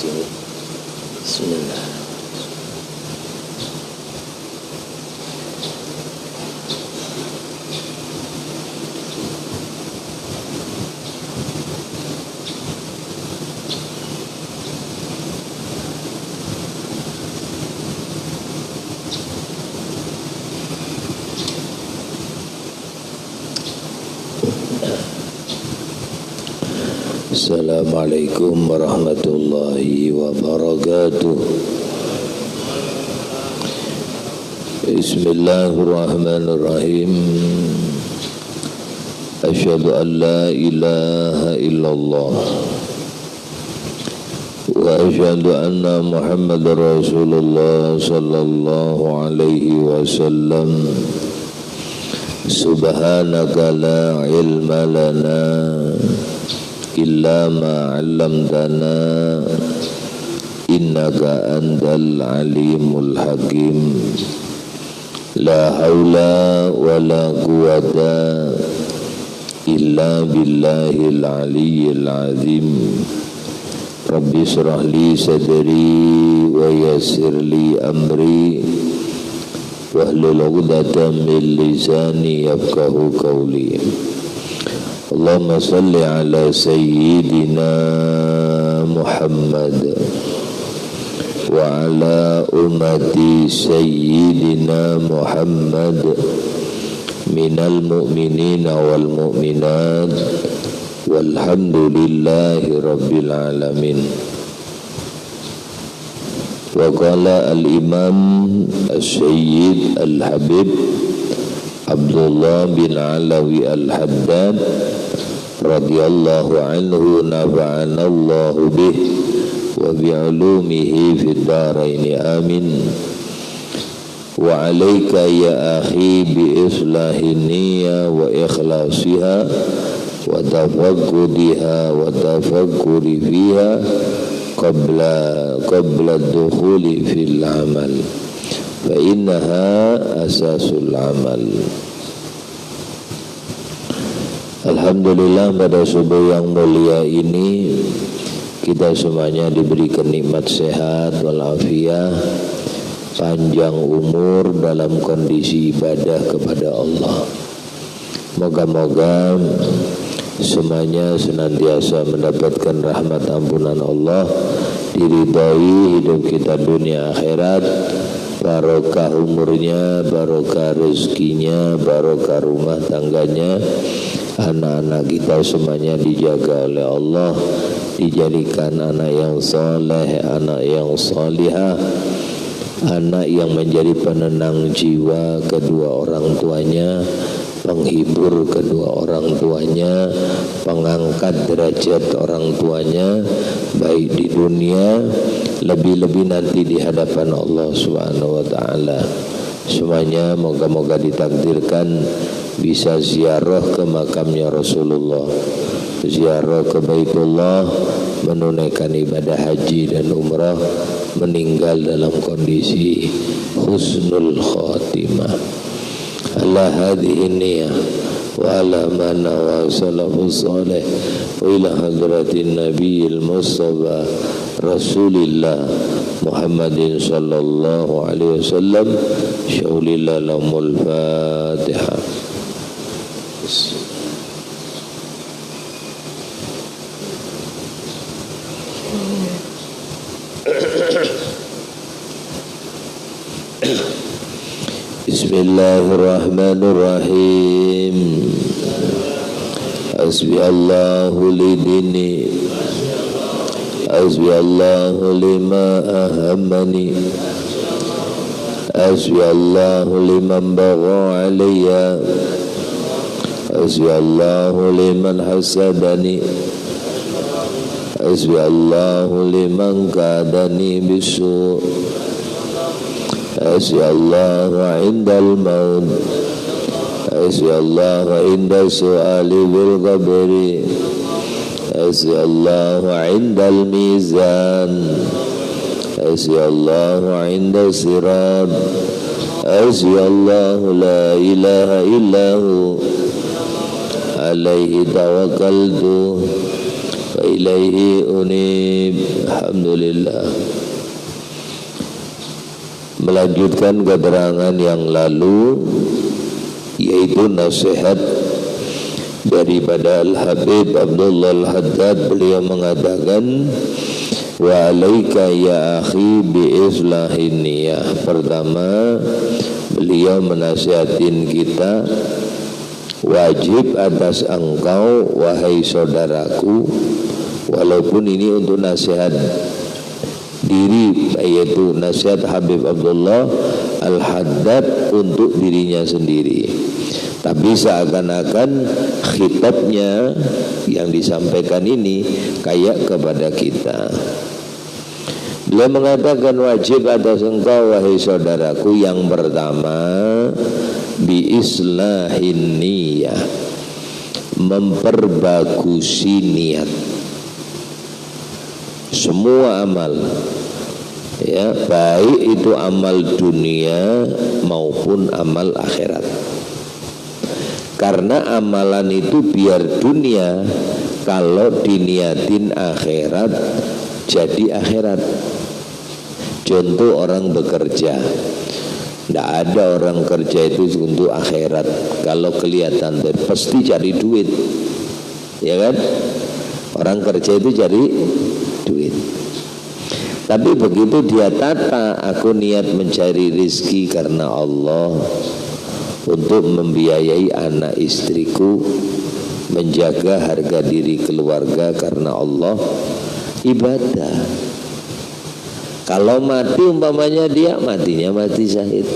sini. Bismillah. Assalamualaikum warahmatullahi wabarakatuh. Bismillahirrahmanirrahim. Asyhadu an la ilaha illallah wa asyhadu anna Muhammadar Rasulullah sallallahu alaihi wasallam. Subhanaka la ilma lana illa ma 'allamtana innaka antal alimul hakim. La haula wa la quwata illa billahil aliyyil azim. Rabbi shrah li sadri wa yassir li amri wahlul 'uqdatam min lisani yafqahu qawli. Allahumma salli ala sayyidina Muhammad wa ala ummati sayyidina Muhammad minal mu'minina wal mu'minat walhamdulillahi rabbil alamin. Wa qala al-imam as-sayyid al-habib Abdullah bin Alawi al-Haddad radhiyallahu anhu, nafa'anallahu bih wa bi'ulumihi fid dharaini amin. Wa alayka ya akhi bi islahin niyya wa ikhlasiha wa tafaqqudiha wa tafakkuri fiha qabla dukhuli fil amal fa innaha asasul amal. Alhamdulillah, pada subuh yang mulia ini kita semuanya diberikan nikmat sehat walafiat, panjang umur dalam kondisi ibadah kepada Allah. Moga-moga semuanya senantiasa mendapatkan rahmat ampunan Allah, diridhai hidup kita dunia akhirat, barokah umurnya, barokah rezekinya, barokah rumah tangganya. Anak-anak kita semuanya dijaga oleh Allah, dijadikan anak yang soleh, anak yang solihah, anak yang menjadi penenang jiwa kedua orang tuanya, penghibur kedua orang tuanya, pengangkat derajat orang tuanya, baik di dunia, lebih-lebih nanti di hadapan Allah Subhanahu wa ta'ala. Semuanya moga-moga ditakdirkan bisa ziarah ke makamnya Rasulullah, ziarah ke Baitullah, menunaikan ibadah haji dan umrah, meninggal dalam kondisi husnul khatimah. Ala hadhihi niyyah wa ala mana wa salafus salih wa ila hadratin nabiyil mustafa Rasulillah Muhammadin sallallahu alaihi wasallam. Syaulillah lamul Fatihah. Bismillahirrahmanirrahim. Hasbi Allahu li dini, hasbi Allahu lima ahammani, hasbi Allahu liman bagha alayya, hasbi Allahu liman hasadani, hasbi Allahu liman kadani bisu', hasbi Allahu indal maut, hasbi Allahu inda su'ali bil qabri, hasbi Allahu indal mizan, hasbi Allahu inda sirat, hasbi Allahu la ilaha illahu alaihi tawakkaltu wa ilaihi unib. Alhamdulillah. Melanjutkan keterangan yang lalu, yaitu nasihat daripada Al-Habib Abdullah Al-Haddad. Beliau mengatakan, wa alaika ya akhi bi islahin niyah. Pertama, beliau menasihatin kita, wajib atas engkau wahai saudaraku, walaupun ini untuk nasihat diri, yaitu nasihat Habib Abdullah Al-Haddad untuk dirinya sendiri, tapi seakan-akan khitabnya yang disampaikan ini kayak kepada kita. Beliau mengatakan, wajib atas engkau wahai saudaraku, yang pertama bi islahin niyah, memperbagusi niat. Semua amal, ya, baik itu amal dunia maupun amal akhirat. Karena amalan itu biar dunia, kalau diniatin akhirat jadi akhirat. Contoh orang bekerja, tidak ada orang kerja itu untuk akhirat. Kalau kelihatan pasti cari duit, ya kan? Orang kerja itu cari duit. Tapi begitu dia tata, aku niat mencari rizki karena Allah, untuk membiayai anak istriku, menjaga harga diri keluarga karena Allah, ibadah. Kalau mati umpamanya dia matinya mati syahid.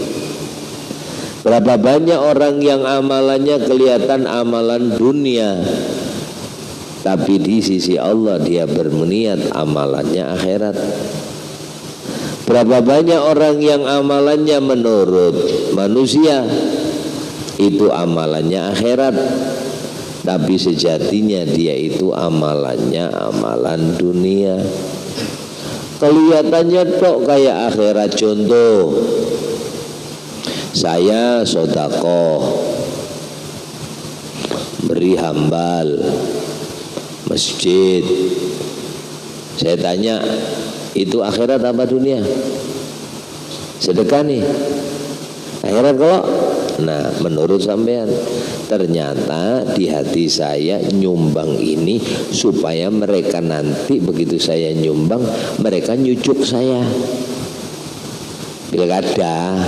Berapa banyak orang yang amalannya kelihatan amalan dunia, tapi di sisi Allah dia berniat amalannya akhirat. Berapa banyak orang yang amalannya menurut manusia, itu amalannya akhirat, tapi sejatinya dia itu amalannya amalan dunia. Kelihatannya tok kayak akhirat. Contoh, saya sedekah, beri hambal masjid. Saya tanya, itu akhirat apa dunia? Sedekah nih, akhirat kok. Nah, menurut sampean, ternyata di hati saya nyumbang ini supaya mereka nanti begitu saya nyumbang, mereka nyucuk saya pilkada.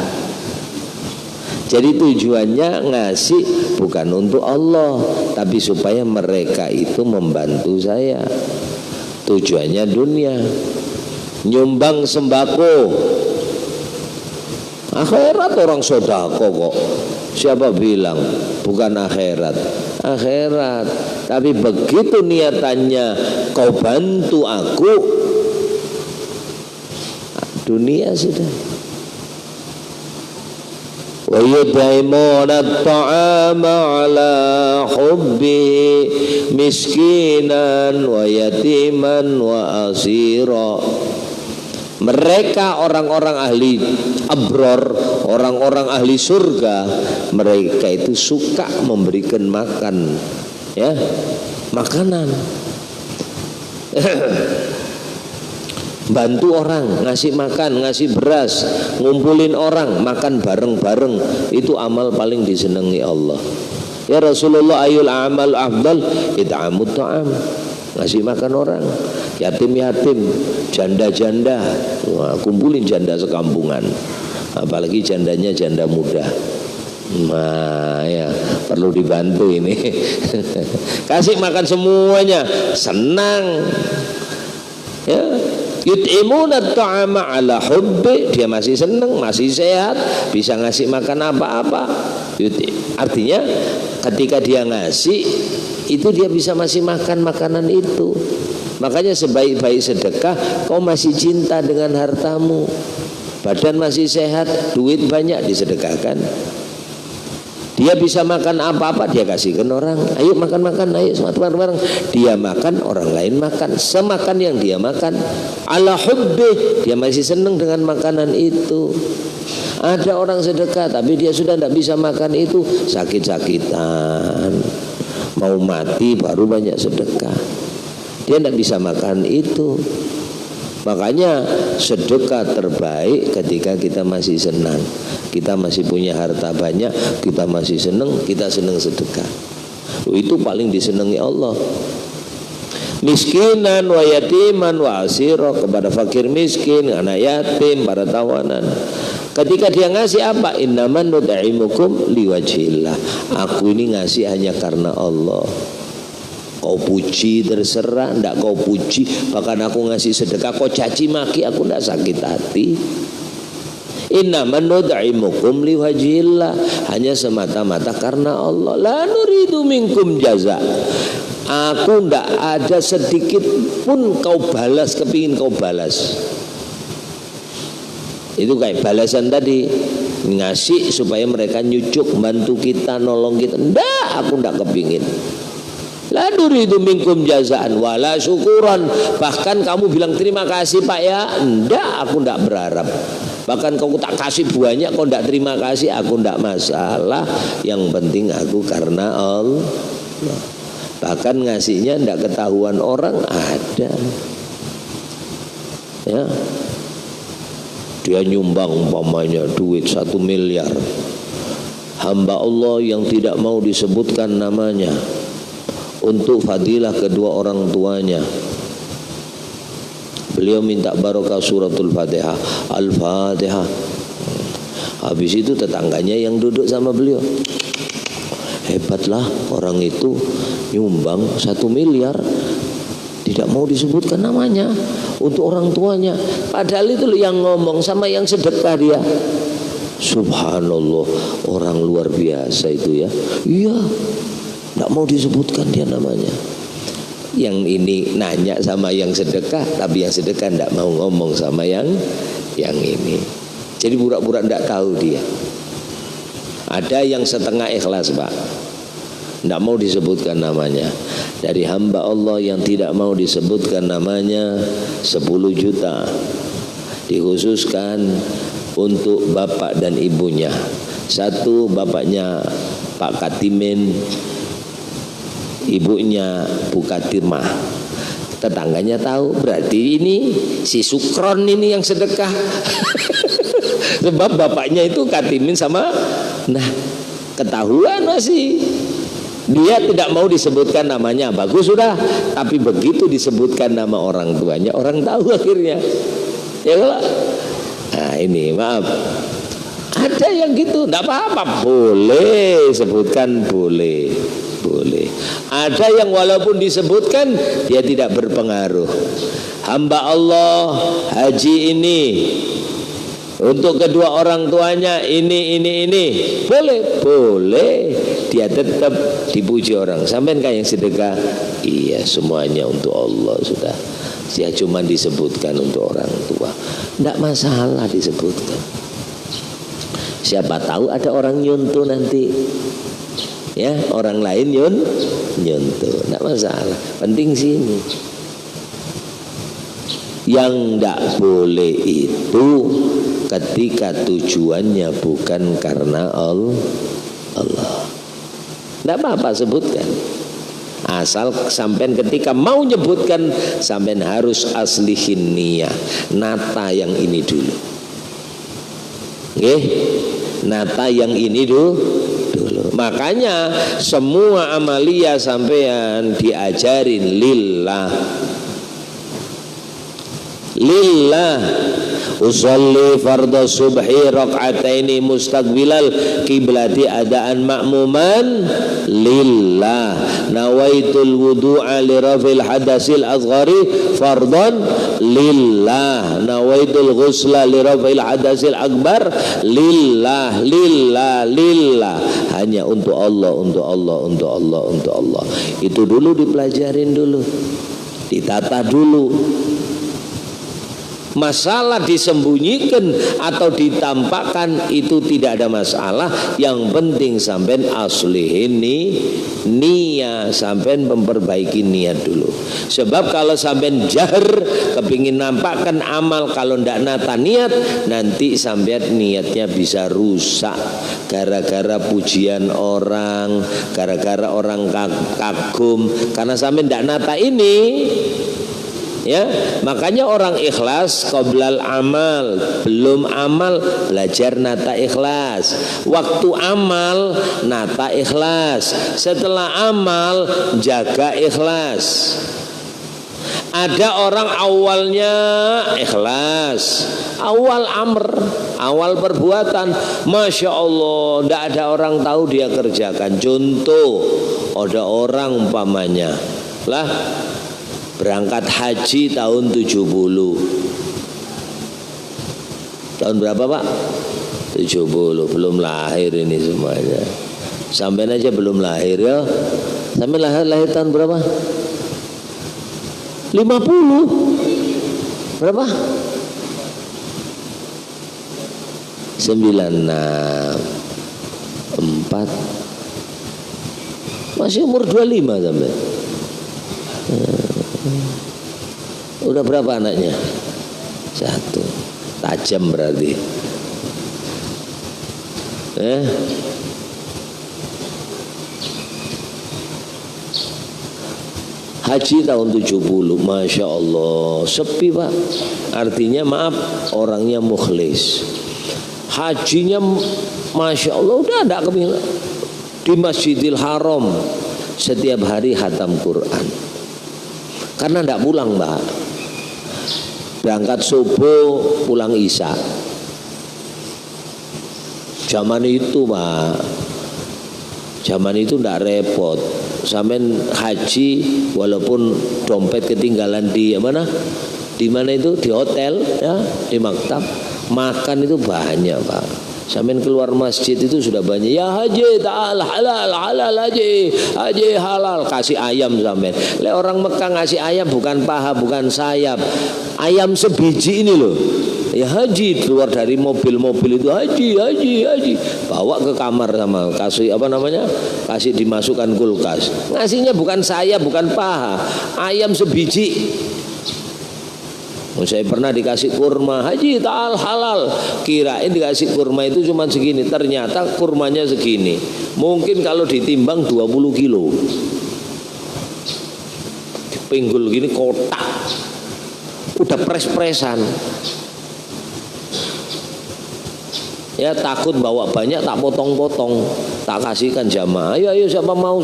Jadi tujuannya ngasih bukan untuk Allah, tapi supaya mereka itu membantu saya. Tujuannya dunia. Nyumbang sembako, akhirat orang sodako kok. Siapa bilang bukan akhirat? Akhirat. Tapi begitu niatannya kau bantu aku, dunia sudah. Wa yut'imuna at-ta'ama 'ala hubbihi miskinan wa yatiman wa asira. Mereka orang-orang ahli abror, orang-orang ahli surga, mereka itu suka memberikan makan, ya, makanan. Bantu orang, ngasih makan, ngasih beras, ngumpulin orang, makan bareng-bareng, itu amal paling disenangi Allah. Ya Rasulullah, ayul amal afdal it'amut ta'am, ngasih makan orang, yatim-yatim, janda-janda. Wah, kumpulin janda sekampungan, apalagi jandanya janda muda. Nah ya, perlu dibantu ini. Kasih makan semuanya, senang. Ya, yut'imuna ta'ama 'ala hubbi, dia masih senang, masih sehat, bisa ngasih makan apa-apa. Artinya ketika dia ngasih itu dia bisa masih makan makanan itu. Makanya sebaik-baik sedekah, kau masih cinta dengan hartamu, badan masih sehat, duit banyak, disedekahkan. Dia bisa makan apa-apa, dia kasihkan orang. Ayo makan-makan, ayo semua bareng-bareng. Dia makan, orang lain makan, semakan yang dia makan. Ala hubbi, dia masih senang dengan makanan itu. Ada orang sedekah tapi dia sudah tidak bisa makan itu, sakit-sakitan, mau mati baru banyak sedekah. Dia tidak bisa makan itu. Makanya sedekah terbaik ketika kita masih senang, kita masih punya harta banyak, kita masih senang, kita senang sedekah. Itu paling disenangi Allah. Miskinan wa yatiman wa asiro, kepada fakir miskin, anak yatim, para tawanan. Ketika dia ngasih apa? Innaman nut'imukum liwajhillah. Aku ini ngasih hanya karena Allah. Kau puji terserah, ndak kau puji, bahkan aku ngasih sedekah kau caci maki, aku ndak sakit hati. Innaman nut'imukum liwajhillah, hanya semata-mata karena Allah. La nuridu minkum jaza. Aku ndak ada sedikit pun kau balas, kepingin kau balas. Itu kayak balasan tadi, ngasih supaya mereka nyucuk, bantu kita, nolong kita. Ndak, aku ndak kepingin. La nuridu minkum jazaan wala syukuran. Bahkan kamu bilang terima kasih Pak ya, ndak, aku ndak berharap. Bahkan kau tak kasih banyak, kau ndak terima kasih, aku ndak masalah. Yang penting aku karena Allah. Bahkan ngasihnya ndak ketahuan orang ada. Ya, dia nyumbang umpamanya duit 1 miliar. Hamba Allah yang tidak mau disebutkan namanya, untuk fadilah kedua orang tuanya, beliau minta barokah suratul Fatihah, Al-Fatihah. Habis itu tetangganya yang duduk sama beliau, hebatlah orang itu nyumbang 1 miliar, tidak mau disebutkan namanya, untuk orang tuanya. Padahal itu yang ngomong sama yang sedekah dia. Subhanallah, orang luar biasa itu ya. Iya, tidak mau disebutkan dia namanya. Yang ini nanya sama yang sedekah, tapi yang sedekah tidak mau ngomong sama yang ini. Jadi pura-pura tidak tahu dia. Ada yang setengah ikhlas Pak, tidak mau disebutkan namanya. Dari hamba Allah yang tidak mau disebutkan namanya 10 juta dikhususkan untuk bapak dan ibunya. Satu, bapaknya Pak Katimin, ibunya Bu Katimah. Tetangganya tahu, berarti ini si Sukron ini yang sedekah. Sebab bapaknya itu Katimin sama, nah ketahuan masih. Dia tidak mau disebutkan namanya, bagus sudah. Tapi begitu disebutkan nama orang tuanya, orang tahu akhirnya. Ya kalau, nah ini maaf, ada yang gitu, tidak apa-apa, boleh sebutkan, boleh. Ada yang walaupun disebutkan dia tidak berpengaruh. Hamba Allah haji ini untuk kedua orang tuanya ini boleh, dia tetap dipuji orang. Sampai kayak yang sedekah, iya semuanya untuk Allah sudah. Dia cuma disebutkan untuk orang tua, tidak masalah disebutkan. Siapa tahu ada orang nyuntuh nanti, ya orang lain nyuntuh, tidak masalah. Penting sini. Yang tidak boleh itu ketika tujuannya bukan karena Allah. Tidak apa-apa sebutkan, asal sampean ketika mau nyebutkan sampean harus aslihin niyah, nata yang ini dulu. Nata yang ini dulu. Makanya semua amalia sampean diajarin lillah. Usolli fardhu subhi rak'ataini mustaqbilal kiblati adaan ma'muman lillah. Nawaitul wudu'a li rafil hadasil asghari fardhan lillah. Nawaitul ghusla li rafil hadasil akbar lillah. Hanya untuk Allah. Itu dulu dipelajarin dulu, ditata dulu. Masalah disembunyikan atau ditampakkan itu tidak ada masalah. Yang penting sampean aslihin niat, sampean memperbaiki niat dulu. Sebab kalau sampean jahar kepingin nampakkan amal, kalau ndak nata niat, nanti sampean niatnya bisa rusak gara-gara pujian orang, gara-gara orang kagum, karena sampean ndak nata ini. Ya, makanya orang ikhlas qoblal amal, belum amal belajar nata ikhlas. Waktu amal nata ikhlas, setelah amal jaga ikhlas. Ada orang awalnya ikhlas, awal amr, awal perbuatan, masya Allah, tidak ada orang tahu dia kerjakan. Contoh, ada orang umpamanya lah berangkat haji tahun 70. Tahun berapa Pak? 70, belum lahir ini semuanya. Sampai aja belum lahir ya. Sampai lahir tahun berapa? 50. Berapa? 96. 4. Masih umur 25 sampai. Udah berapa anaknya? 1. Tajam berarti. Haji tahun 70, masya Allah, sepi Pak. Artinya maaf, orangnya mukhlis. Hajinya masya Allah udah ada kepingin di Masjidil Haram setiap hari khatam Quran. Karena tidak pulang Mbak, berangkat subuh pulang isya. Zaman itu Pak, zaman itu tidak repot. Sampai haji walaupun dompet ketinggalan di mana? Di mana itu? Di hotel ya, di maktab. Makan itu banyak Pak. Sampai keluar masjid itu sudah banyak. Ya haji ta'al halal, halal haji, haji halal. Kasih ayam sampai. Le orang Mekah ngasih ayam bukan paha, bukan sayap. Ayam sebiji ini loh. Ya haji, keluar dari mobil-mobil itu haji, haji, haji. Bawa ke kamar sama kasih apa namanya? Kasih dimasukkan kulkas. Ngasihnya bukan sayap, bukan paha. Ayam sebiji. Saya pernah dikasih kurma, haji ta'al halal. Kirain dikasih kurma itu cuma segini, ternyata kurmanya segini. Mungkin kalau ditimbang 20 kilo. Pinggul gini kotak. Udah pres-presan. Ya takut bawa banyak, tak potong-potong, tak kasihkan jamaah. Ayo siapa mau.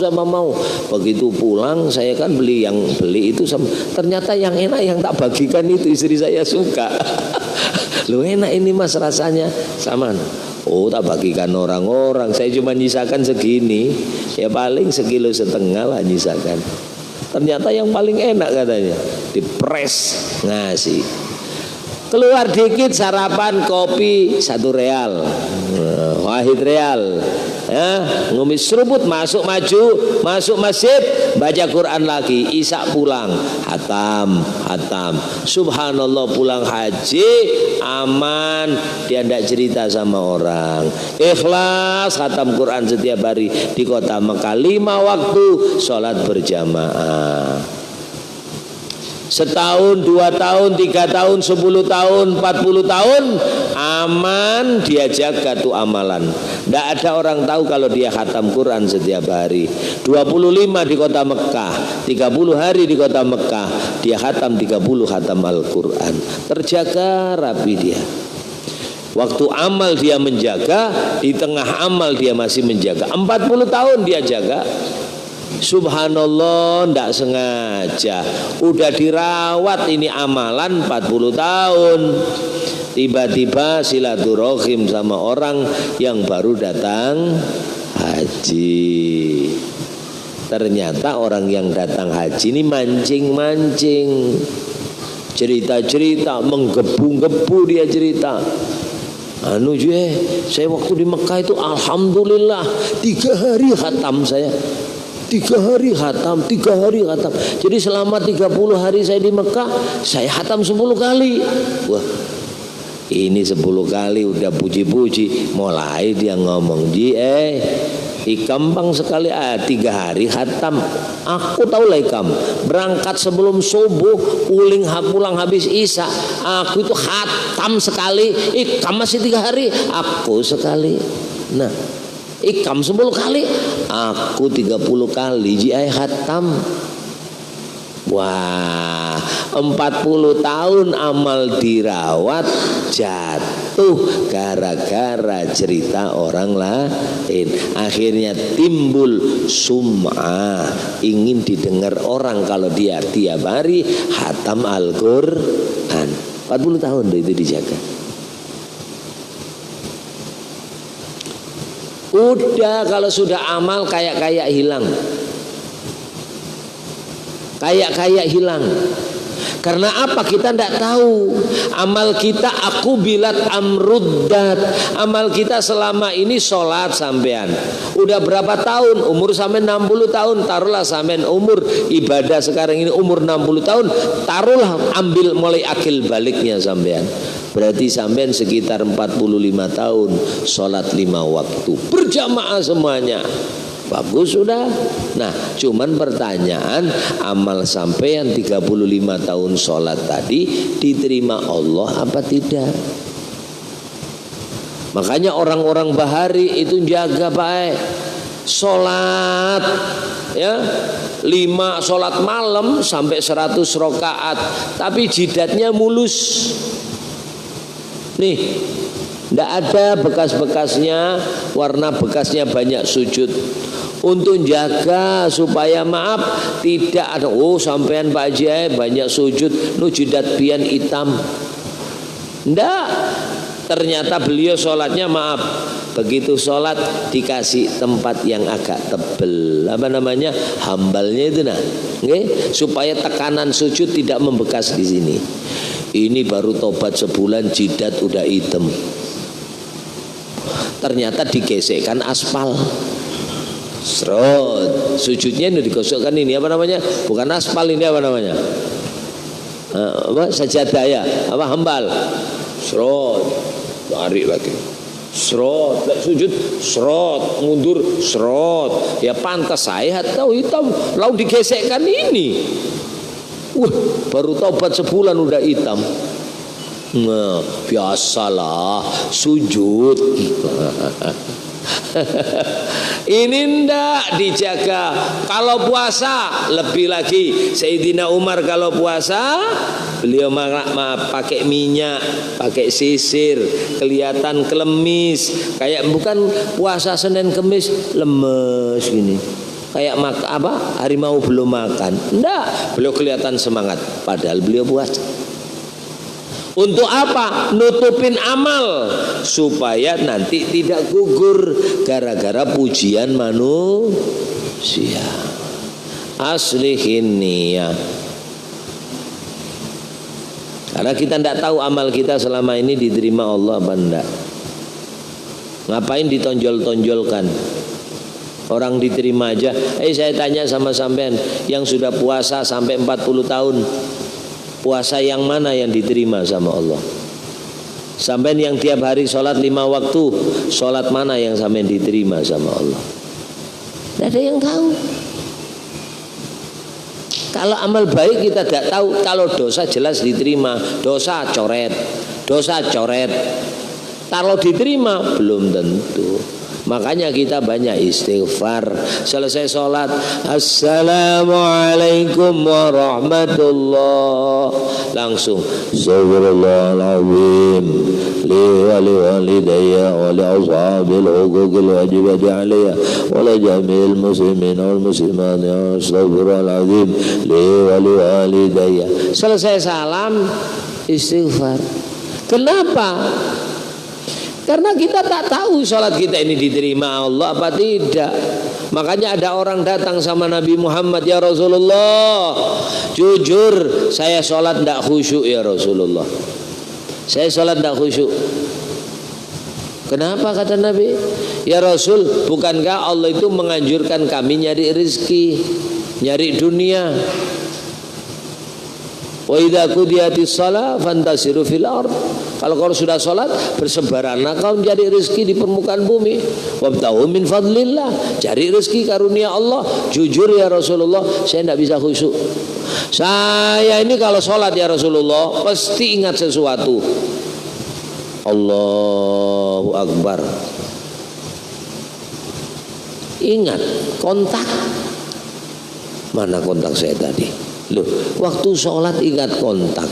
Begitu pulang saya kan beli itu ternyata yang enak yang tak bagikan itu istri saya suka. Lu enak ini Mas rasanya sama. Oh tak bagikan orang-orang, saya cuma nyisakan segini. Ya paling 1,5 kilo lah nyisakan. Ternyata yang paling enak katanya dipres ngasih. Keluar dikit sarapan kopi 1 real, wahid real, ya, ngumis seruput, masuk masjid, baca Quran lagi, isya pulang, hatam, subhanallah pulang haji, aman, dia tidak cerita sama orang, ikhlas, hatam Quran setiap hari di kota Mekah, 5 waktu, sholat berjamaah. Setahun, 2 tahun, 3 tahun, 10 tahun, 40 tahun aman, dia jaga tuh amalan. Tidak ada orang tahu kalau dia khatam Quran setiap hari. 25 di kota Mekah, 30 hari di kota Mekah, dia khatam 30 khatam Al-Quran. Terjaga rapi dia. Waktu amal dia menjaga, di tengah amal dia masih menjaga. 40 tahun dia jaga. Subhanallah, tidak sengaja udah dirawat ini amalan 40 tahun. Tiba-tiba silaturahim sama orang yang baru datang haji. Ternyata orang yang datang haji ini mancing-mancing, cerita-cerita, menggebu-gebu dia cerita. Saya waktu di Mekah itu alhamdulillah 3 hari khatam saya. 3 hari khatam, 3 hari khatam. Jadi selama 30 hari saya di Mekah, saya khatam 10 kali. Wah, ini 10 kali udah puji-puji. Mulai dia ngomong, gampang sekali, 3 hari khatam. Aku tahu lah ikam, berangkat sebelum subuh, pulang habis isya. Aku itu khatam sekali, ikam masih 3 hari, aku sekali. Nah, ikam 10 kali, aku 30 kali jiai khatam. Wah, 40 tahun amal dirawat jatuh gara-gara cerita orang lain. Akhirnya timbul sum'ah, ingin didengar orang kalau dia tiap hari khatam Al-Quran. 40 tahun itu dijaga. Udah, kalau sudah amal kayak hilang. Kayak hilang. Karena apa? Kita tidak tahu. Amal kita aku bilat amruddat. Amal kita selama ini sholat sampean. Udah berapa tahun? Umur sampean 60 tahun. Taruhlah sampean umur ibadah sekarang ini umur 60 tahun. Taruhlah, ambil mulai akil baliknya sampean. Berarti sampean sekitar 45 tahun sholat 5 waktu berjamaah semuanya. Bagus sudah. Nah, cuman pertanyaan, amal sampean 35 tahun sholat tadi diterima Allah apa tidak? Makanya orang-orang Bahari itu jaga baik sholat, ya, 5 sholat malam sampai 100 rakaat, tapi jidatnya mulus. Nih, tidak ada bekas-bekasnya, warna bekasnya banyak sujud. Untuk jaga supaya maaf tidak ada, sampean Pak Haji banyak sujud, jidat pian hitam. Ndak, ternyata beliau sholatnya maaf, begitu sholat dikasih tempat yang agak tebel, apa namanya, hambalnya itu, nah, okay? Supaya tekanan sujud tidak membekas di sini. Ini baru tobat sebulan jidat udah hitam. Ternyata digesekkan aspal. Serot, sujudnya ini digosokkan ini apa namanya? Bukan aspal, ini apa namanya? Apa sajadah ya? Apa hambal? Serot, tarik lagi. Serot, sujud, serot, mundur, serot. Ya pantas saya tahu hitam, lalu digesekkan ini. Baru tobat sebulan udah hitam. Nah, biasalah sujud. Ini ndak dijaga. Kalau puasa lebih lagi. Sayyidina Umar kalau puasa beliau pakai minyak, pakai sisir, kelihatan kelemis, kayak bukan puasa Senin Kemis lemes gini. Kayak harimau belum makan. Ndak, beliau kelihatan semangat padahal beliau puasa. Untuk apa? Nutupin amal supaya nanti tidak gugur gara-gara pujian manusia. Aslihin niyah. Karena kita tidak tahu amal kita selama ini diterima Allah apa enggak. Ngapain ditonjol-tonjolkan? Orang diterima aja. Saya tanya sama sampean yang sudah puasa sampai 40 tahun. Puasa yang mana yang diterima sama Allah? Sampai yang tiap hari sholat 5 waktu, sholat mana yang sampai diterima sama Allah? Tidak ada yang tahu. Kalau amal baik kita tidak tahu. Kalau dosa jelas diterima, dosa coret. Kalau diterima belum tentu. Makanya kita banyak istighfar. Selesai sholat, assalamualaikum warahmatullah, langsung Astagfirullahaladzim li wa li walidayya wa li ashabil huquqil wajibati alaiya wa li jamil muslimin wal muslimat. Astagfirullahaladzim li wa li walidayya. Selesai salam istighfar. Kenapa? Karena kita tak tahu sholat kita ini diterima Allah apa tidak. Makanya ada orang datang sama Nabi Muhammad, ya Rasulullah, jujur saya sholat tidak khusyuk ya Rasulullah. Saya sholat tidak khusyuk. Kenapa kata Nabi? Ya Rasul, bukankah Allah itu menganjurkan kami nyari rezeki, nyari dunia? Wa idza qudiyatis shalah fantasiru fil ard. Kalau kau sudah sholat, bersebaranlah kau mencari rezeki di permukaan bumi. Wabtaghu min fadlillah, cari rezeki karunia Allah. Jujur ya Rasulullah, saya tidak bisa khusyuk. Saya ini kalau sholat ya Rasulullah pasti ingat sesuatu. Allahu Akbar. Ingat kontak. Mana kontak saya tadi? Loh, waktu sholat ingat kontak.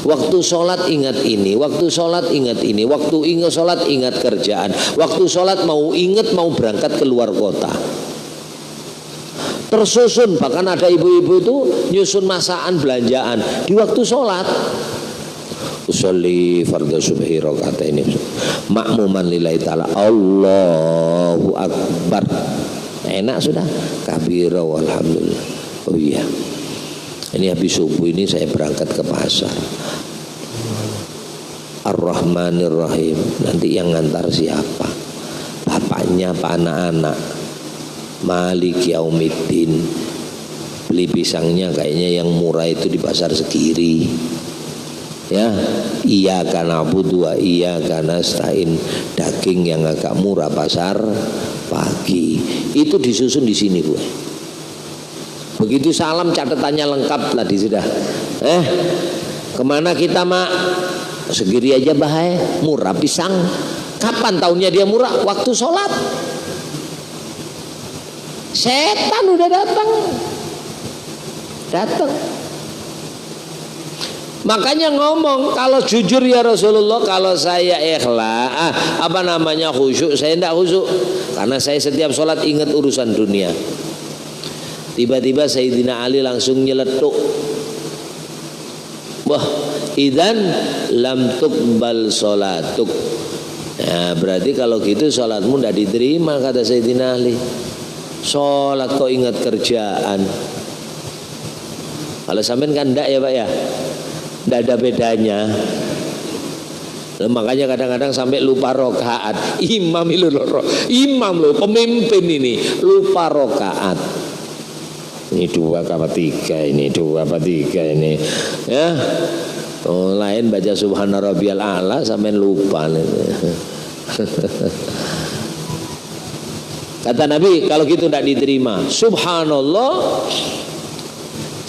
Waktu sholat ingat ini, waktu sholat ingat ini, waktu ingat sholat ingat kerjaan, waktu sholat mau ingat mau berangkat keluar kota. Tersusun, bahkan ada ibu-ibu itu nyusun masakan belanjaan di waktu sholat. Usolli fardhu subhi rakaat ini makmuman lillahi ta'ala. Allahu Akbar. Enak sudah. Kabira walhamdulillah. Oh iya, ini habis subuh ini saya berangkat ke pasar. Ar-Rahmanir Rahim. Nanti yang ngantar siapa? Bapaknya apa anak-anak? Malik Yaumiddin. Beli pisangnya kayaknya yang murah itu di pasar Segiri. Ya, iyyaka na'budu wa iyyaka nasta'in. Daging yang agak murah pasar pagi. Itu disusun di sini gue. Begitu salam catatannya lengkap tadi sudah. Kemana kita mak? Segiri aja bahaya, murah pisang. Kapan tahunnya dia murah? Waktu sholat. Setan udah datang. Makanya ngomong, kalau jujur ya Rasulullah, kalau saya ikhlas, khusyuk, saya tidak khusyuk. Karena saya setiap sholat ingat urusan dunia. Tiba-tiba Sayyidina Ali langsung nyeletuk. Wah, idzan lam tuqbal sholatuk. Nah, berarti kalau gitu sholatmu tidak diterima, kata Sayyidina Ali. Sholat kok ingat kerjaan. Kalau sampean kan enggak ya Pak ya, tidak ada bedanya. Makanya kadang-kadang sampai lupa rokaat. Imam loh, pemimpin ini lupa rokaat. Ini 2/3, ini 2/3 ini. Ya. Oh, lain baca subhana rabbiyal a'la sampai lupa. Kata Nabi, kalau gitu tidak diterima. Subhanallah.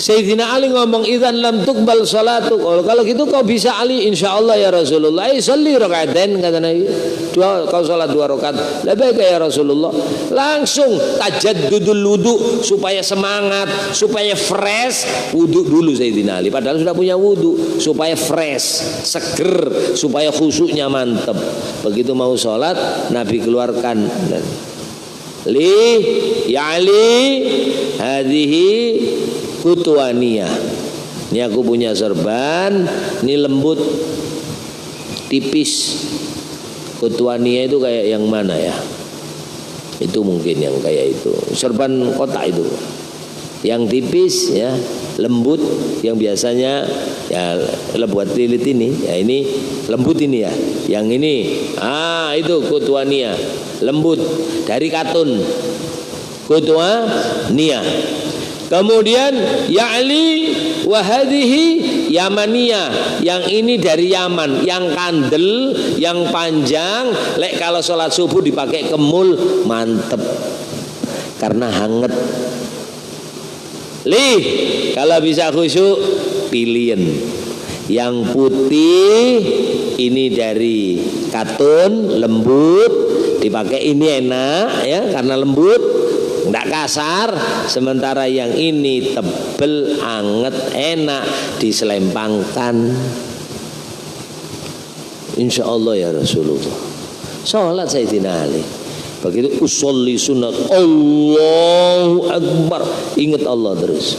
Sayyidina Ali ngomong, idzan lam tuqbal sholatuk. Oh, kalau gitu kau bisa Ali, insyaallah ya Rasulullah. Sholli rakaatain, kata Nabi. Kau sholat 2 rakaat. Labbaik ya Rasulullah. Langsung tajaddudul wudu, supaya semangat, supaya fresh, wudu dulu Sayyidina Ali. Padahal sudah punya wudu, supaya fresh, seger, supaya khusyuknya mantap. Begitu mau sholat, Nabi keluarkan. Ya Ali, hadhihi kutuaniyah. Ini aku punya sorban, ini lembut, tipis. Kutuaniyah itu kayak yang mana ya? Itu mungkin yang kayak itu. Sorban kotak itu, yang tipis ya, lembut, yang biasanya ya buat lilit ini. Ya ini lembut ini ya. Yang ini, itu kutuaniyah, lembut dari katun. Kutuaniyah. Kemudian ya'li wa hadhihi yamaniyah, yang ini dari Yaman, yang kandel, yang panjang, lek kalau sholat subuh dipakai kemul mantep karena hangat. Kalau bisa khusyuk pilihan yang putih, ini dari katun, lembut, dipakai ini enak ya karena lembut, tidak kasar. Sementara yang ini tebel, anget, enak, diselempangkan. Insya Allah ya Rasulullah. Sholat Sayyidina Ali. Begitu usolli sunat, Allahu Akbar, ingat Allah terus.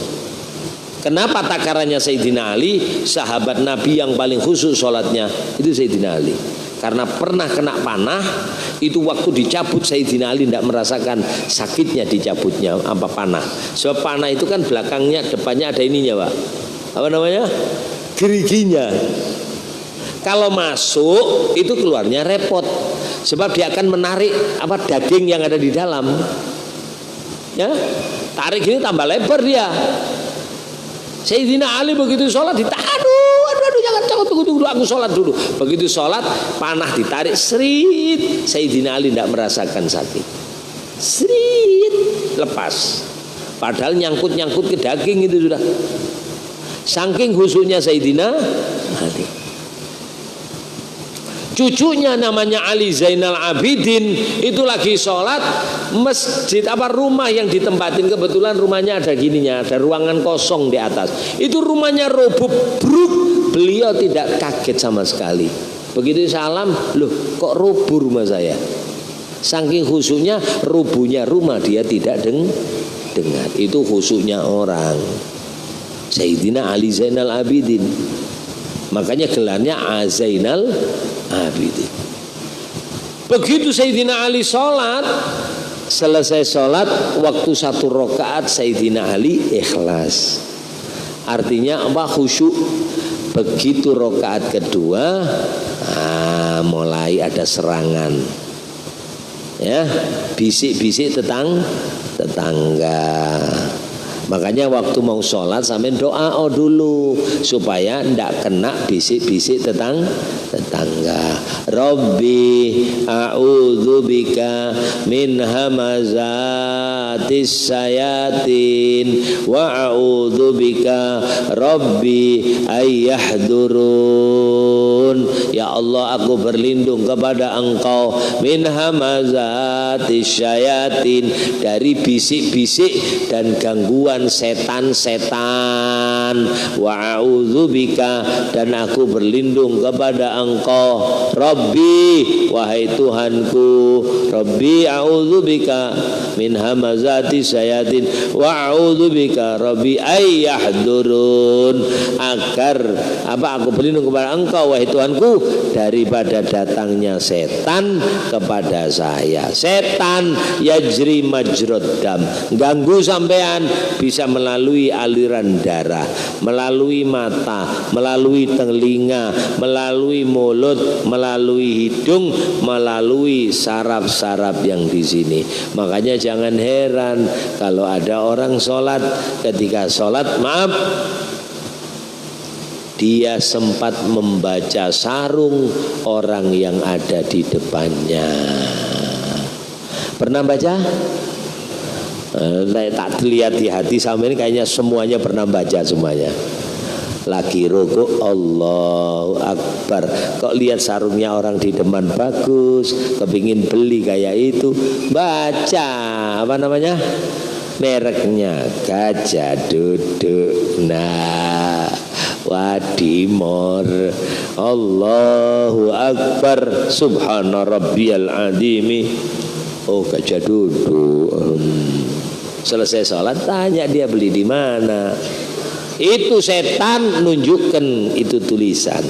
Kenapa takarannya Sayyidina Ali? Sahabat Nabi yang paling khusyuk sholatnya itu Sayyidina Ali. Karena pernah kena panah, itu waktu dicabut Sayyidina Ali tidak merasakan sakitnya dicabutnya apa panah. Sebab panah itu kan belakangnya, depannya ada ininya Pak, apa namanya, geriginya. Kalau masuk itu keluarnya repot. sebab dia akan menarik daging yang ada di dalam. Ya, tarik gini tambah lebar dia. Sayyidina Ali begitu sholat ditahan, aduh jangan tunggu aku sholat dulu. Begitu sholat panah ditarik, srit. Sayyidina Ali tidak merasakan sakit, srit, lepas. Padahal nyangkut ke daging itu sudah. Saking khusyuknya Sayyidina Ali. Cucunya namanya Ali Zainal Abidin itu lagi sholat masjid rumah yang ditempatin, kebetulan rumahnya ada gininya, ada ruangan kosong di atas. Itu rumahnya roboh bruk. Beliau tidak kaget sama sekali. Begitu salam, loh kok roboh rumah saya? Saking khusyuknya rubuhnya rumah dia tidak dengar. Itu khusyuknya orang. Sayyidina Ali Zainal Abidin. Makanya gelarnya Zainal Abidin. Begitu Sayyidina Ali sholat, selesai sholat waktu 1 rakaat Sayyidina Ali ikhlas. Artinya khusyuk. Begitu rakaat kedua mulai ada serangan. Ya, bisik-bisik tetangga. Makanya waktu mau sholat sampai doa dulu supaya ndak kena bisik-bisik tetangga. Rabbi a'udzubika min hamazatis sayatin wa a'udzubika Rabbi ayyahdurun. Ya Allah, aku berlindung kepada Engkau min hamazatis sayatin, dari bisik-bisik dan gangguan setan-setan. Wa a'udzubika, dan aku berlindung kepada Engkau Rabbi, wahai Tuhanku. Rabbi a'udzubika min hamazati sayatin wa a'udzubika Rabbi ayyahdurun. Agar aku berlindung kepada Engkau wahai Tuhanku daripada datangnya setan kepada saya. Setan yajri majrad dam, ganggu sampean bisa melalui aliran darah, melalui mata, melalui telinga, melalui mulut, melalui hidung, melalui saraf-saraf yang di sini. Makanya jangan heran kalau ada orang sholat, ketika sholat dia sempat membaca sarung orang yang ada di depannya. Pernah baca? Tak terlihat di hati sama ini, kayaknya semuanya pernah baca semuanya. Lagi rukuk Allahu Akbar, kok lihat sarungnya orang di depan bagus, kepingin beli kayak itu, baca apa namanya, mereknya Gajah Duduk. Nah, Wadimor, Allahu Akbar, Subhana Rabbiyal Azimi. Oh, Gajah Duduk. Selesai sholat tanya dia beli di mana. Itu setan nunjukkan itu tulisan.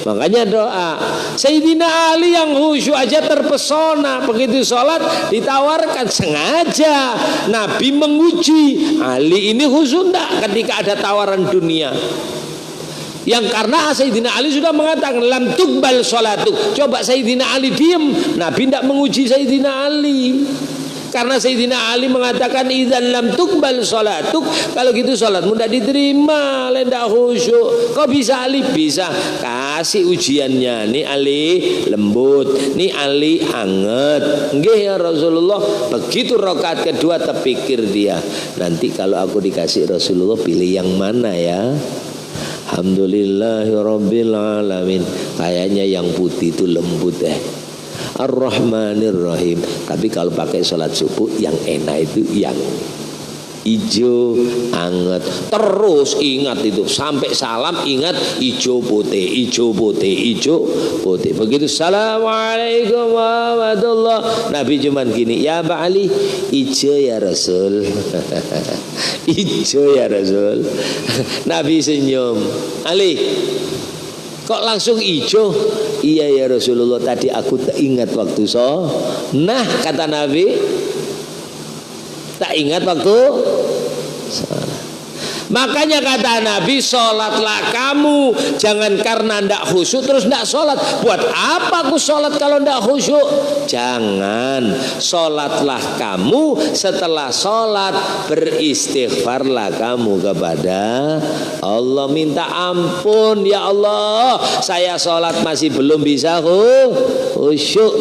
Makanya doa Sayyidina Ali yang khusyuk aja terpesona. Begitu sholat ditawarkan, sengaja Nabi menguji Ali ini khusyuk enggak ketika ada tawaran dunia. Yang karena Sayyidina Ali sudah mengatakan lam tuqbal sholatuk. Coba Sayyidina Ali diem, Nabi tidak menguji Sayyidina Ali. Karena Sayyidina Ali mengatakan idzan lam tuqbal sholatuk, kalau gitu sholatmu tidak diterima, tidak khusyuk. Kok bisa Ali? Bisa. Kasih ujiannya. Nih Ali lembut, nih Ali anget. Nggih ya Rasulullah. Begitu rakaat kedua terpikir dia, nanti kalau aku dikasih Rasulullah pilih yang mana ya? Alhamdulillahirabbil alamin. Kayaknya yang putih itu lembut Ar-Rahmanir Rahim. Tapi kalau pakai sholat subuh yang enak itu yang hijau anget. Terus ingat itu sampai salam, ingat hijau putih, hijau putih, hijau putih. Begitu Assalamualaikum warahmatullah, Nabi cuman gini, ya Pak Ali, hijau ya Rasul. Hijau ya Rasul. Nabi senyum. Ali, kok langsung hijau? Iya ya Rasulullah, tadi aku tak ingat waktu Nah, kata Nabi, tak ingat waktu Makanya kata Nabi, sholatlah kamu, jangan karena ndak khusyuk terus ndak sholat. Buat apa aku sholat kalau ndak khusyuk? Jangan, sholatlah kamu, setelah sholat beristighfarlah kamu kepada Allah, minta ampun, ya Allah saya sholat masih belum bisa khusyuk.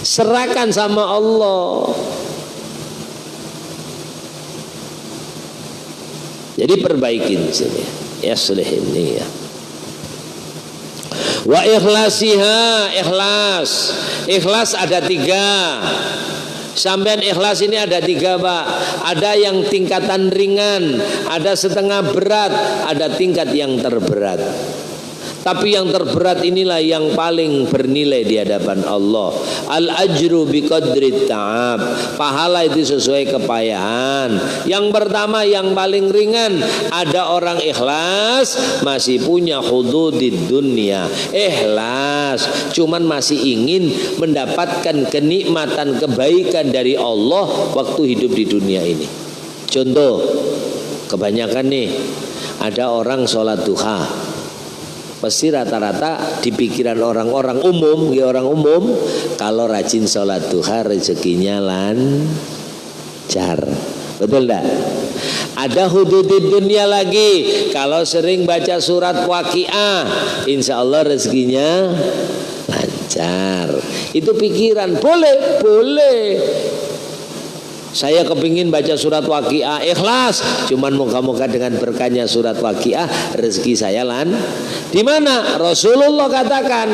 Serahkan sama Allah. Jadi perbaikin sini, ya selihin ini ya. Wa ikhlasiha, ikhlas ada 3. Sampean ikhlas ini ada 3 Pak. Ada yang tingkatan ringan, ada setengah berat, ada tingkat yang terberat. Tapi yang terberat inilah yang paling bernilai di hadapan Allah. Al-ajru biqadri ta'ab. Pahala itu sesuai kepayahan. Yang pertama yang paling ringan, ada orang ikhlas masih punya hududid dunia. Ikhlas cuman masih ingin mendapatkan kenikmatan kebaikan dari Allah waktu hidup di dunia ini. Contoh, kebanyakan nih ada orang sholat duha. Pasti rata-rata di pikiran orang umum kalau rajin sholat duha rezekinya lancar. Betul enggak? Ada hududid dunia lagi. Kalau sering baca surat Waqiah, insya Allah rezekinya lancar. Itu pikiran. Boleh. Saya kepingin baca surat Waqiah, ikhlas. Cuman moga-moga dengan berkahnya surat Waqiah rezeki saya di mana? Rasulullah katakan,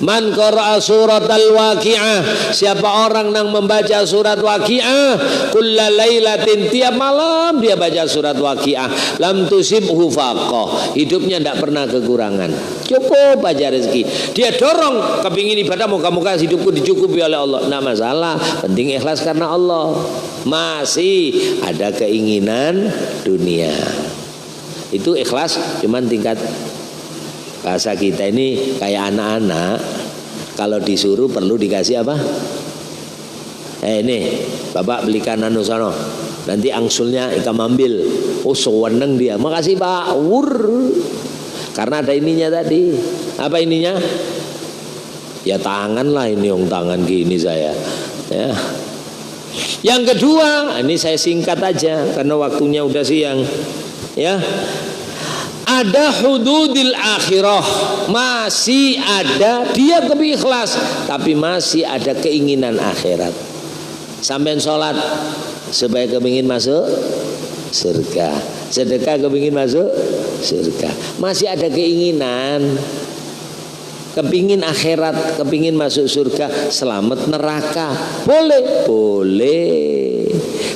man qara'a suratal Waqiah, siapa orang yang membaca surat Waqiah kulla lailatin, tiap malam dia baca surat Waqiah, lam tusibhu faqah, hidupnya tidak pernah kekurangan, cukup aja rezeki. Dia dorong kepingin ibadah, moga-moga hidupku dicukupi oleh Allah. Nah masalah, penting ikhlas karena Allah. Masih ada keinginan dunia, itu ikhlas cuman tingkat, bahasa kita ini kayak anak-anak kalau disuruh perlu dikasih apa? Ini bapak belikan anu sono, nanti angsulnya ikam ambil. Oh seweneng dia, makasih Pak, karena ada ininya tadi. Apa ininya? Ya tangan lah, ini yang tangan gini saya ya. Yang kedua, ini saya singkat aja karena waktunya udah siang ya. Ada hududil akhirah, masih ada dia lebih ikhlas tapi masih ada keinginan akhirat. Sampai sholat supaya kepingin masuk surga, sedekah kepingin masuk surga, masih ada keinginan, kepingin akhirat, kepingin masuk surga, selamat neraka. Boleh.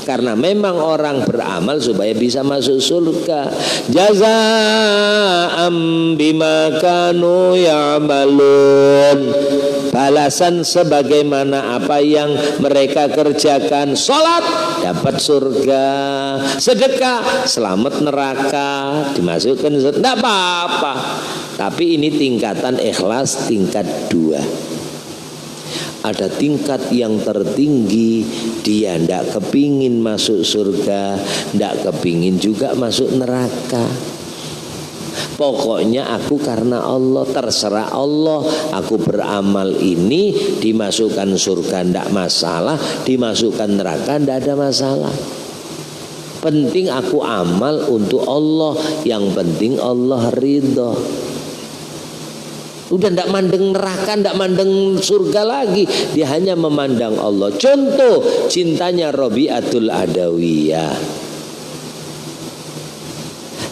Karena memang orang beramal supaya bisa masuk surga. Jazaa'am bima kanu ya'malun, balasan sebagaimana apa yang mereka kerjakan. Sholat dapat surga, sedekah selamat neraka, dimasukkan surga, tidak apa-apa. Tapi ini tingkatan ikhlas tingkat 2. Ada tingkat yang tertinggi, dia tidak kepingin masuk surga, tidak kepingin juga masuk neraka. Pokoknya aku karena Allah, terserah Allah, aku beramal ini, dimasukkan surga tidak masalah, dimasukkan neraka tidak ada masalah. Penting aku amal untuk Allah, yang penting Allah ridho. Udah tidak mandang neraka, tidak mandang surga lagi, dia hanya memandang Allah. Contoh cintanya Rabi'atul Adawiyah.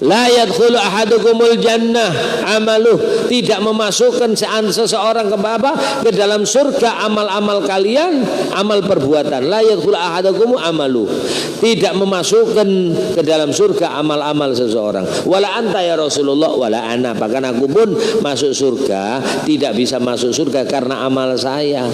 La yadkhulu ahadukumul jannah amaluh, tidak memasukkan seseorang ke dalam surga amal-amal kalian, amal perbuatan. La yadkhulu ahadukum amaluh, tidak memasukkan ke dalam surga amal-amal seseorang. Wala anta ya Rasulullah, wala ana, bahkan aku pun masuk surga tidak bisa masuk surga karena amal saya.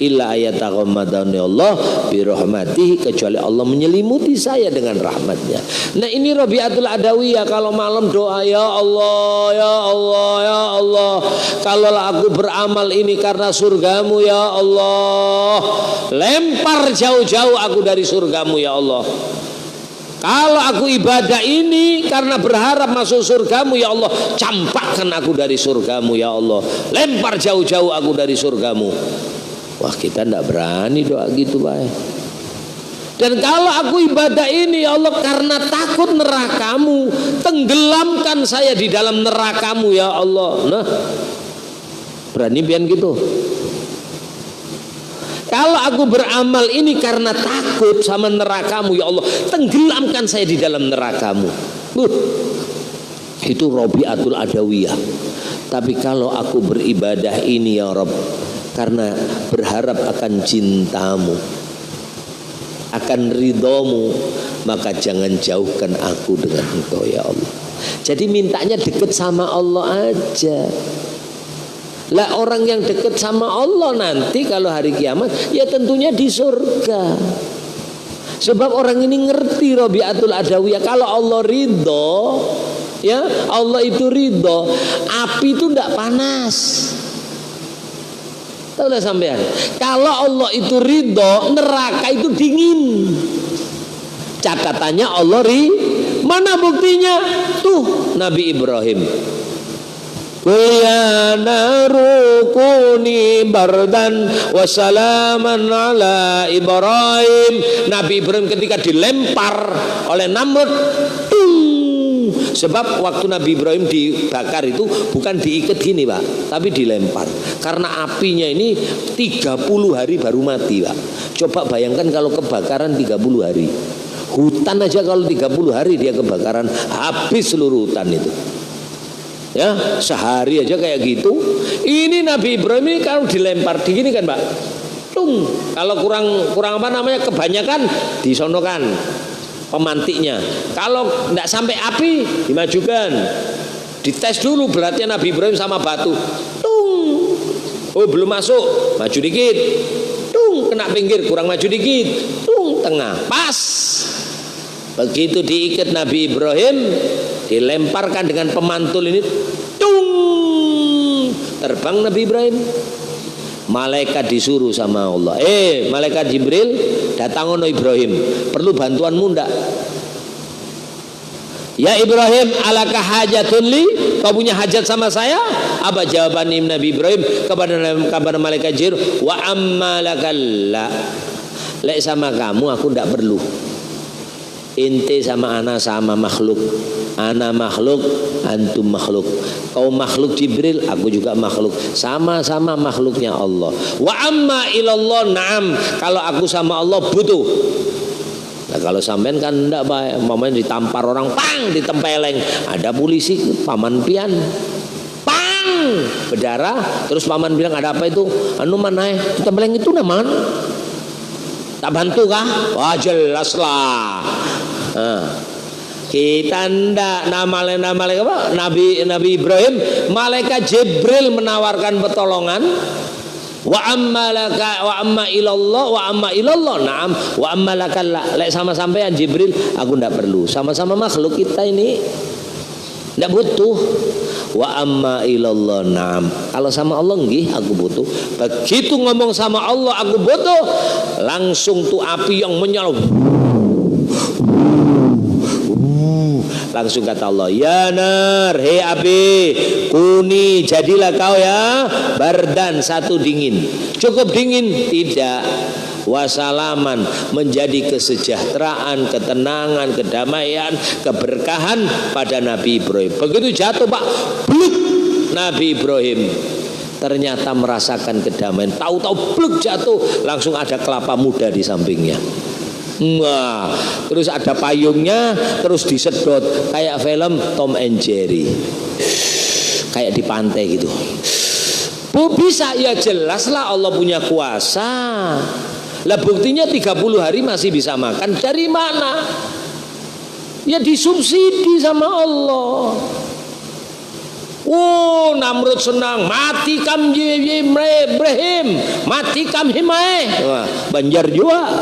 Illa ayataghammadani Allah birahmatihi, kecuali Allah menyelimuti saya dengan rahmatnya. Nah ini Rabi'atul Adawiyah, kalau malam doa, ya Allah, ya Allah, ya Allah, kalau aku beramal ini karena surgamu ya Allah, lempar jauh-jauh aku dari surgamu ya Allah. Kalau aku ibadah ini karena berharap masuk surgamu ya Allah, campakkan aku dari surgamu ya Allah, lempar jauh-jauh aku dari surgamu. Wah, kita tidak berani doa gitu, Pak. Dan kalau aku ibadah ini ya Allah karena takut nerakamu, tenggelamkan saya di dalam nerakamu ya Allah. Nah, berani pian gitu. Kalau aku beramal ini karena takut sama nerakamu ya Allah, tenggelamkan saya di dalam nerakamu. Itu Rabi'atul Adawiyah. Tapi kalau aku beribadah ini ya Rabb karena berharap akan cintamu, akan ridhomu, maka jangan jauhkan aku dengan engkau ya Allah. Jadi mintanya dekat sama Allah aja. Lah orang yang dekat sama Allah nanti kalau hari kiamat ya tentunya di surga. Sebab orang ini ngerti Rabi'atul Adawiyah, kalau Allah ridho, ya Allah itu ridho, api itu tidak panas. Tahu dah sampean? Kalau Allah itu ridho, neraka itu dingin. Catatannya Allah mana buktinya? Tuh Nabi Ibrahim. Ya naru kuni bardan wa salaman ala Ibrahim. Nabi Ibrahim ketika dilempar oleh Namrud, sebab waktu Nabi Ibrahim dibakar itu bukan diikat gini Pak, tapi dilempar. Karena apinya ini 30 hari baru mati Pak. Coba bayangkan kalau kebakaran 30 hari. Hutan aja kalau 30 hari dia kebakaran, habis seluruh hutan itu. Ya, sehari aja kayak gitu. Ini Nabi Ibrahim ini kalau dilempar begini kan Pak, tung. Kalau kurang apa namanya, kebanyakan disonokan pemantiknya. Kalau tidak sampai api dimajukan, dites dulu beratnya Nabi Ibrahim sama batu. Tung. Oh belum masuk, maju dikit. Tung, kena pinggir, kurang maju dikit. Tung, tengah, pas. Begitu diikat Nabi Ibrahim, dilemparkan dengan pemantul ini, tung, terbang Nabi Ibrahim. Malaikat disuruh sama Allah, malaikat Jibril datang ono Ibrahim, perlu bantuanmu ndak? Ya Ibrahim, alaka hajatun li, kau punya hajat sama saya? Apa jawaban Nabi Ibrahim kepada malaikat Jibril? Wa ammalakalla, lek sama kamu aku ndak perlu. Inti sama ana sama makhluk, ana makhluk, antum makhluk. Kau makhluk Jibril, aku juga makhluk, sama-sama makhluknya Allah. Wa amma ilallah na'am, kalau aku sama Allah butuh. Nah, kalau sampean kan enggak baik, umpamanya ditampar orang, pang, ditempeleng, ada polisi paman pian, pang, berdarah, terus paman bilang ada apa itu? Anu mana ditempeleng itu naman? Tak bantu kah? Wah jelas lah. Kita ndak nama apa? Nabi Ibrahim, malaikat Jibril menawarkan pertolongan. Wa amma ilallah na'am wa amma lakal lek sama sampean Jibril aku ndak perlu, sama-sama makhluk kita ini ndak butuh. Wa amma ilallah na'am, kalau sama Allah nggih aku butuh. Begitu ngomong sama Allah aku butuh, langsung tuh api yang menyala, langsung kata Allah, ya nar, hei api, kuni, jadilah kau ya bardan, satu dingin. Cukup dingin? Tidak. Wasalaman, menjadi kesejahteraan, ketenangan, kedamaian, keberkahan pada Nabi Ibrahim. Begitu jatuh Pak, bluk, Nabi Ibrahim ternyata merasakan kedamaian. Tahu-tahu bluk jatuh, langsung ada kelapa muda di sampingnya. Wah, terus ada payungnya, terus disedot kayak film Tom and Jerry, kayak di pantai gitu. Bu, bisa ya, jelas lah Allah punya kuasa. Lah buktinya 30 hari masih bisa makan, dari mana? Ya disubsidi sama Allah. Oh, Namrud senang, mati kam Ibrahim, mati kam himae. Wah, Banjar juga.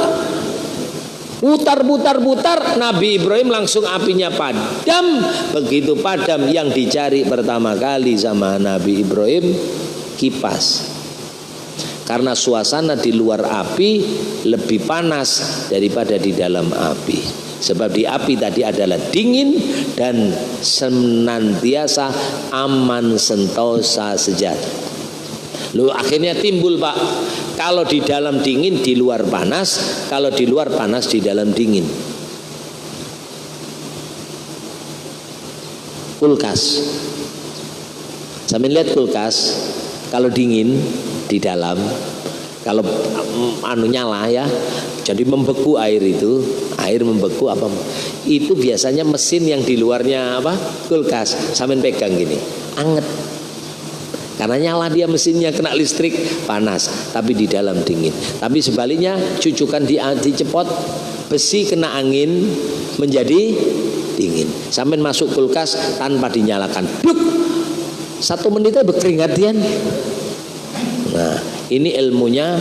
Putar, Nabi Ibrahim langsung apinya padam. Begitu padam, yang dicari pertama kali sama Nabi Ibrahim kipas. Karena suasana di luar api lebih panas daripada di dalam api. Sebab di api tadi adalah dingin dan senantiasa aman sentosa sejati. Lalu akhirnya timbul Pak, kalau di dalam dingin di luar panas, kalau di luar panas di dalam dingin. Kulkas, sambil lihat kulkas, kalau dingin di dalam, kalau nyala ya, jadi membeku air itu, air membeku apa? Itu biasanya mesin yang di luarnya apa? Kulkas, sambil pegang gini, anget. Karena nyala dia mesinnya, kena listrik panas, tapi di dalam dingin. Tapi sebaliknya cucukan dicepot, besi kena angin menjadi dingin. Sampai masuk kulkas tanpa dinyalakan, bluk, 1 menitnya berkeringat dia. Nah, ini ilmunya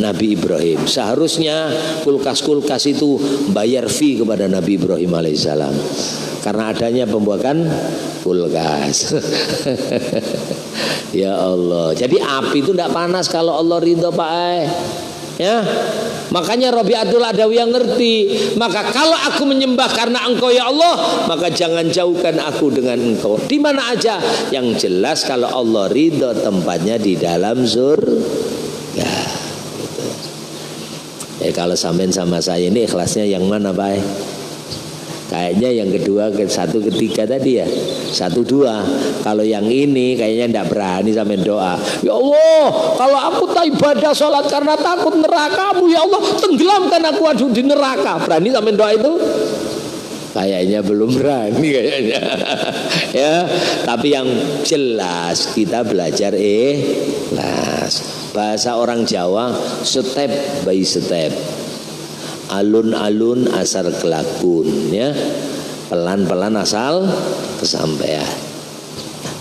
Nabi Ibrahim. Seharusnya kulkas-kulkas itu bayar fee kepada Nabi Ibrahim alaihissalam karena adanya pembuatan kulkas. Ya Allah. Jadi api itu tidak panas kalau Allah ridho Pak. Ya. Makanya Rabi'atul Adawi yang ngerti. Maka kalau aku menyembah karena Engkau ya Allah, maka jangan jauhkan aku dengan Engkau. Di mana aja. Yang jelas kalau Allah ridho tempatnya di dalam surga. Gitu. Kalau sampean sama saya ini ikhlasnya yang mana Pak? Kayaknya yang kedua, satu, ketiga tadi ya, 1, 2. Kalau yang ini kayaknya tidak berani sampai doa. Ya Allah, kalau aku tak ibadah sholat karena takut nerakamu, ya Allah tenggelamkan aku aduh di neraka. Berani sampai doa itu? Kayaknya belum berani kayaknya. Ya, tapi yang jelas kita belajar ikhlas. Bahasa orang Jawa step by step. Alun-alun asal kelakun ya, pelan-pelan asal kesampaian.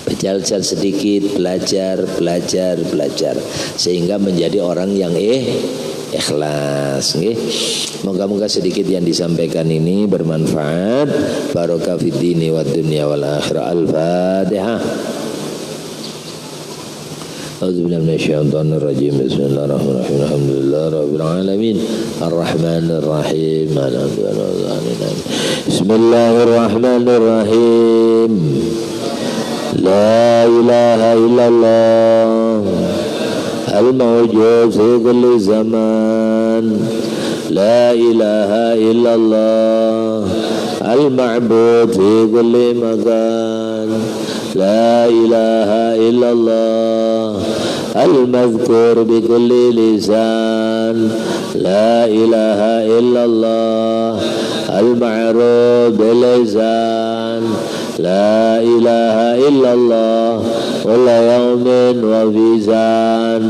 Berjalan sedikit, belajar sehingga menjadi orang yang ikhlas. Moga-moga sedikit yang disampaikan ini bermanfaat. Barokah fid dini wad dunya wal akhirah. Al-Fatihah. A'udzubillahi minasyaitonir rajim. Bismillahirrahmanirrahim. Alhamdulillahirabbil alamin. Arrahmanir rahim. Bismillahirrahmanirrahim. La ilaha illallah al-mawjud fi kulli zaman. La ilaha illallah al-ma'bud fi kulli makan. La ilaha illallah al-madhkur bi kulli lisan. La ilaha illallah al-ma'ruf bil lisan. La ilaha illallah wala yawmin wa fizan.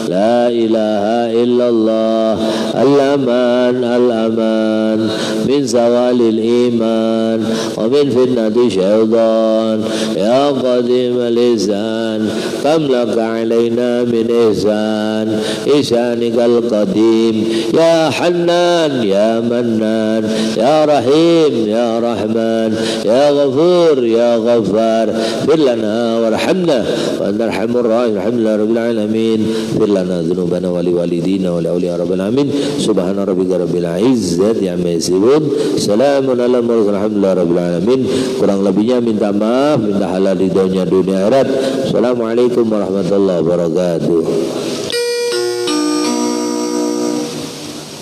La ilaha illallah al-aman al-aman min zawalil iman wa min fitnati syaitan. Ya qadim al-ihsan kam laka alayna min ihsan ihsanikal qadim. Ya Hannan ya Mannan ya Rahim ya Rahman ya Ghafur ya Ghaffar fir lana warhamna wa anta arhamur rahim. Alhamdulillah rabbil alamin. Fir lana dhunubana wa liwalidina wa liawliya rabbil alamin. Subhana rabbika rabbil izzati amma yasifun. Salamun alal mursalin alhamdulillah rabbil alamin. Kurang lebihnya minta maaf, minta halal ridhonya dunia akhirat. Assalamualaikum warahmatullahi wabarakatuh.